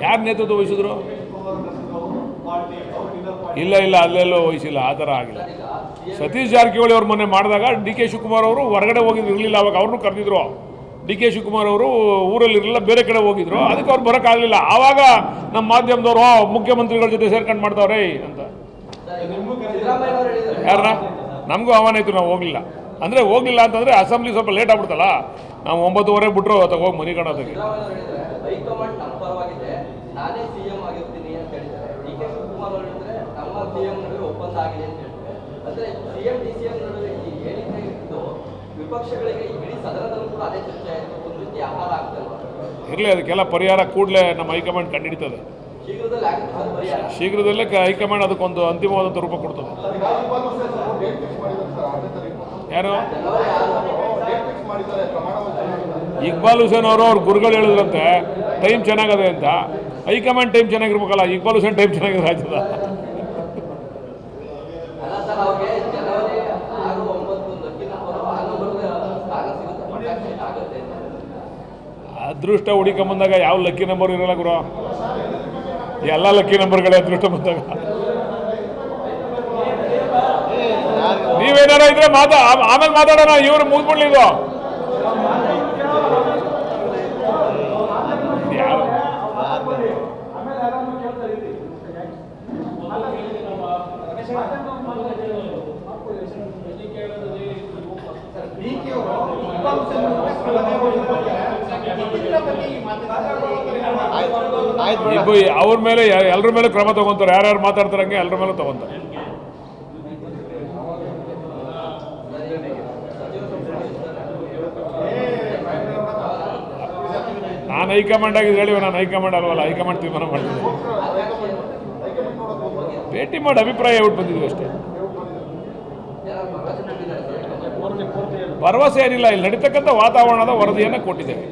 ಯಾರು ನೇತೃತ್ವ ವಹಿಸಿದ್ರು? ಇಲ್ಲ ಅಲ್ಲೆಲ್ಲೋ ವಹಿಸಿಲ್ಲ, ಆ ಥರ ಆಗಿಲ್ಲ. ಸತೀಶ್ ಜಾರಕಿಹೊಳಿ ಅವ್ರು ಮೊನ್ನೆ ಮಾಡಿದಾಗ ಡಿ ಕೆ ಶಿವಕುಮಾರ್ ಅವರು ಹೊರಗಡೆ ಹೋಗಿದ್ರು, ಇರಲಿಲ್ಲ. ಅವಾಗ ಅವ್ರನ್ನೂ ಕರೆದಿದ್ರು. ಡಿ ಕೆ ಶಿವಕುಮಾರ್ ಅವರು ಊರಲ್ಲಿ ಇರಲಿಲ್ಲ, ಬೇರೆ ಕಡೆ ಹೋಗಿದ್ರು. ಅದಕ್ಕೆ ಅವ್ರು ಬರೋಕ್ಕಾಗಲಿಲ್ಲ. ಆವಾಗ ನಮ್ಮ ಮಾಧ್ಯಮದವರು ಮುಖ್ಯಮಂತ್ರಿಗಳ ಜೊತೆ ಸೇರ್ಕೊಂಡು ಮಾಡ್ತಾವ್ರೆ ಅಂತ. ಯಾರನ್ನ? ನಮಗೂ ಆಹ್ವಾನ ಇತ್ತು, ನಾವು ಹೋಗಲಿಲ್ಲ. ಅಂದರೆ ಹೋಗಲಿಲ್ಲ ಅಂತಂದರೆ ಅಸೆಂಬ್ಲಿ ಸ್ವಲ್ಪ ಲೇಟ್ ಆಗ್ಬಿಡ್ತಲ್ಲ. ನಾವು 9:30 ಬಿಟ್ಟರು ಅಥವಾ ಹೋಗಿ ಮನೆ ಕಾಣೋದಕ್ಕೆ. ಇರಲಿ, ಅದಕ್ಕೆಲ್ಲ ಪರಿಹಾರ ಕೂಡಲೇ ನಮ್ಮ ಹೈಕಮಾಂಡ್ ಕಂಡುಹಿಡಿತದೆ. ಶೀಘ್ರದಲ್ಲೇ ಹೈಕಮಾಂಡ್ ಅದಕ್ಕೊಂದು ಅಂತಿಮವಾದಂಥ ರೂಪ ಕೊಡ್ತದೆ. ಯಾರು? ಇಕ್ಬಾಲ್ ಹುಸೇನ್ ಅವರು ಅವ್ರ ಗುರುಗಳು ಹೇಳಿದ್ರಂತೆ ಟೈಮ್ ಚೆನ್ನಾಗದೆ ಅಂತ. ಹೈಕಮಾಂಡ್ ಟೈಮ್ ಚೆನ್ನಾಗಿರ್ಬೇಕಲ್ಲ, ಇಕ್ಬಾಲ್ ಹುಸೇನ್ ಟೈಮ್ ಚೆನ್ನಾಗಿದೆ ರಾಜ್ಯದ. ಅದೃಷ್ಟ ಹುಡುಕೊಂಬಂದಾಗ ಯಾವ ಲಕ್ಕಿ ನಂಬರ್ ಇರಲ್ಲ ಗುರು, ಎಲ್ಲ ಲಕ್ಕಿ ನಂಬರ್ಗಳೇ ಅದೃಷ್ಟ ಬಂದಾಗ. ನೀವೇನಾರ ಇದ್ರೆ ಆಮೇಲೆ ಮಾತಾಡೋಣ, ಇವರು ಮುಗಿದ್ಬಿಡ್ಲಿ ಇದು. ಅವ್ರ ಮೇಲೆ ಎಲ್ಲರ ಮೇಲೆ ಕ್ರಮ ತಗೊಂತಾರೆ. ಯಾರ್ಯಾರು ಮಾತಾಡ್ತಾರಂಗೆ ಎಲ್ಲರ ಮೇಲೆ ತಗೊಂತಾರೆ. ನಾನು ಹೈಕಮಾಂಡ್ ಆಗಿದ್ದು ಹೇಳಿವ, ನಾನು ಹೈಕಮಾಂಡ್ ಅಲ್ವಲ್ಲ, ಹೈಕಮಾಂಡ್ ತೀರ್ಮಾನ ಮಾಡ್ತೀನಿ. ಭೇಟಿ ಮಾಡಿ ಅಭಿಪ್ರಾಯ ಹೇಳ್ಬಿಟ್ಟು ಬಂದಿದ್ವಿ ಅಷ್ಟೇ. ಭರವಸೆ ಏನಿಲ್ಲ. ಇಲ್ಲಿ ನಡೀತಕ್ಕಂಥ ವಾತಾವರಣದ ವರದಿಯನ್ನು ಕೊಟ್ಟಿದ್ದೇವೆ.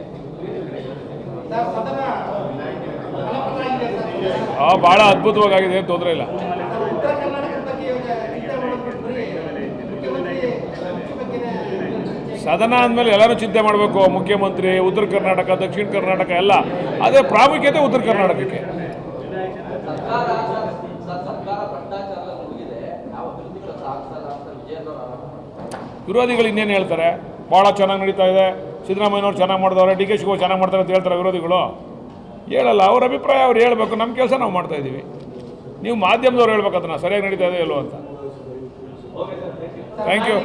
ಭಾಳ ಅದ್ಭುತವಾಗಿದೆ, ಏನು ತೊಂದರೆ ಇಲ್ಲ. ಸದನ ಅಂದಮೇಲೆ ಎಲ್ಲರೂ ಚಿಂತೆ ಮಾಡಬೇಕು. ಮುಖ್ಯಮಂತ್ರಿ, ಉತ್ತರ ಕರ್ನಾಟಕ, ದಕ್ಷಿಣ ಕರ್ನಾಟಕ ಎಲ್ಲ. ಅದೇ ಪ್ರಾಮುಖ್ಯತೆ ಉತ್ತರ ಕರ್ನಾಟಕಕ್ಕೆ. ವಿರೋಧಿಗಳು ಇನ್ನೇನು ಹೇಳ್ತಾರೆ? ಭಾಳ ಚೆನ್ನಾಗಿ ನಡೀತಾ ಇದೆ, ಸಿದ್ದರಾಮಯ್ಯನವ್ರು ಚೆನ್ನಾಗಿ ಮಾಡಿದವ್ರೆ, ಡಿ ಕೆ ಶಿವಕುಮಾರ್ ಚೆನ್ನಾಗಿ ಮಾಡ್ತಾರೆ ಅಂತ ಹೇಳ್ತಾರೆ ವಿರೋಧಿಗಳು. ಹೇಳಲ್ಲ, ಅವ್ರ ಅಭಿಪ್ರಾಯ ಅವ್ರು ಹೇಳಬೇಕು. ನಮ್ಮ ಕೆಲಸ ನಾವು ಮಾಡ್ತಾಯಿದ್ದೀವಿ. ನೀವು ಮಾಧ್ಯಮದವ್ರು ಹೇಳ್ಬೇಕು ಅದನ್ನು ಸರಿಯಾಗಿ ನಡೀತಾ ಇದೆ ಇಲ್ಲೋ ಅಂತ. Thank you.